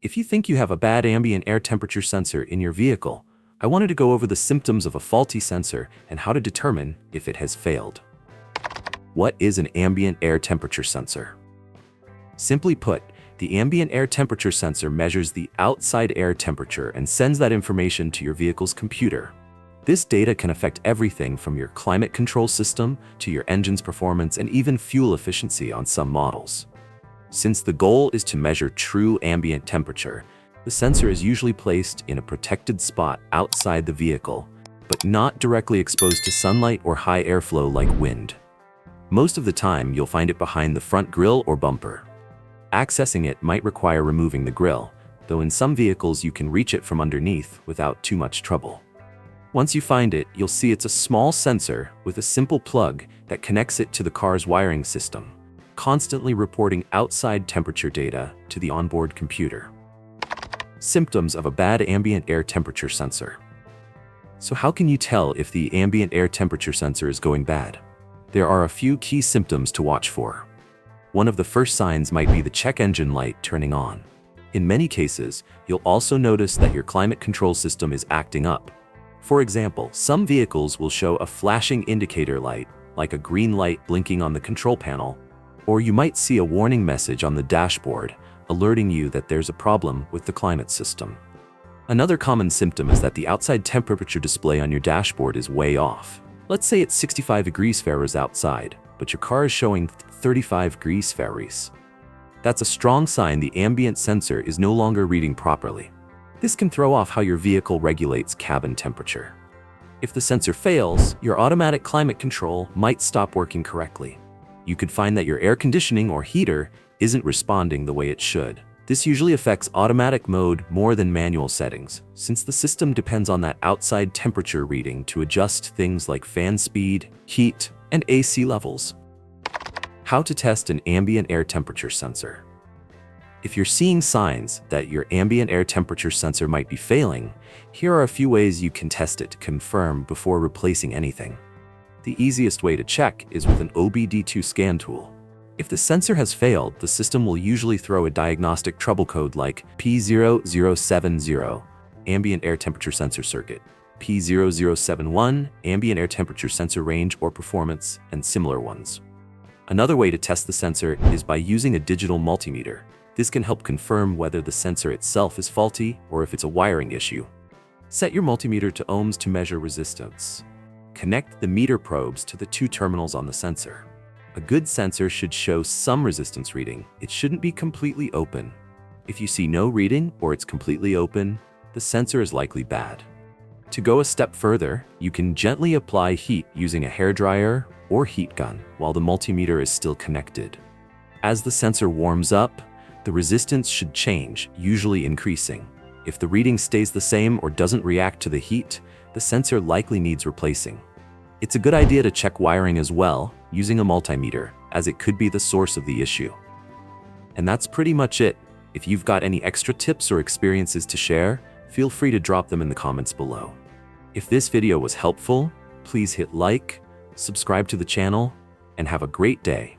If you think you have a bad ambient air temperature sensor in your vehicle, I wanted to go over the symptoms of a faulty sensor and how to determine if it has failed. What is an ambient air temperature sensor? Simply put, the ambient air temperature sensor measures the outside air temperature and sends that information to your vehicle's computer. This data can affect everything from your climate control system to your engine's performance and even fuel efficiency on some models. Since the goal is to measure true ambient temperature, the sensor is usually placed in a protected spot outside the vehicle, but not directly exposed to sunlight or high airflow like wind. Most of the time, you'll find it behind the front grille or bumper. Accessing it might require removing the grille, though in some vehicles you can reach it from underneath without too much trouble. Once you find it, you'll see it's a small sensor with a simple plug that connects it to the car's wiring system, constantly reporting outside temperature data to the onboard computer. Symptoms of a bad ambient air temperature sensor. So how can you tell if the ambient air temperature sensor is going bad? There are a few key symptoms to watch for. One of the first signs might be the check engine light turning on. In many cases, you'll also notice that your climate control system is acting up. For example, some vehicles will show a flashing indicator light, like a green light blinking on the control panel, or you might see a warning message on the dashboard alerting you that there's a problem with the climate system. Another common symptom is that the outside temperature display on your dashboard is way off. Let's say it's 65 degrees Fahrenheit outside, but your car is showing 35 degrees Fahrenheit. That's a strong sign the ambient sensor is no longer reading properly. This can throw off how your vehicle regulates cabin temperature. If the sensor fails, your automatic climate control might stop working correctly. You could find that your air conditioning or heater isn't responding the way it should. This usually affects automatic mode more than manual settings, since the system depends on that outside temperature reading to adjust things like fan speed, heat, and AC levels. How to test an ambient air temperature sensor. If you're seeing signs that your ambient air temperature sensor might be failing, here are a few ways you can test it to confirm before replacing anything. The easiest way to check is with an OBD2 scan tool. If the sensor has failed, the system will usually throw a diagnostic trouble code like P0070, ambient air temperature sensor circuit, P0071, ambient air temperature sensor range or performance, and similar ones. Another way to test the sensor is by using a digital multimeter. This can help confirm whether the sensor itself is faulty or if it's a wiring issue. Set your multimeter to ohms to measure resistance. Connect the meter probes to the two terminals on the sensor. A good sensor should show some resistance reading. It shouldn't be completely open. If you see no reading or it's completely open, the sensor is likely bad. To go a step further, you can gently apply heat using a hairdryer or heat gun while the multimeter is still connected. As the sensor warms up, the resistance should change, usually increasing. If the reading stays the same or doesn't react to the heat, the sensor likely needs replacing. It's a good idea to check wiring as well, using a multimeter, as it could be the source of the issue. And that's pretty much it. If you've got any extra tips or experiences to share, feel free to drop them in the comments below. If this video was helpful, please hit like, subscribe to the channel, and have a great day.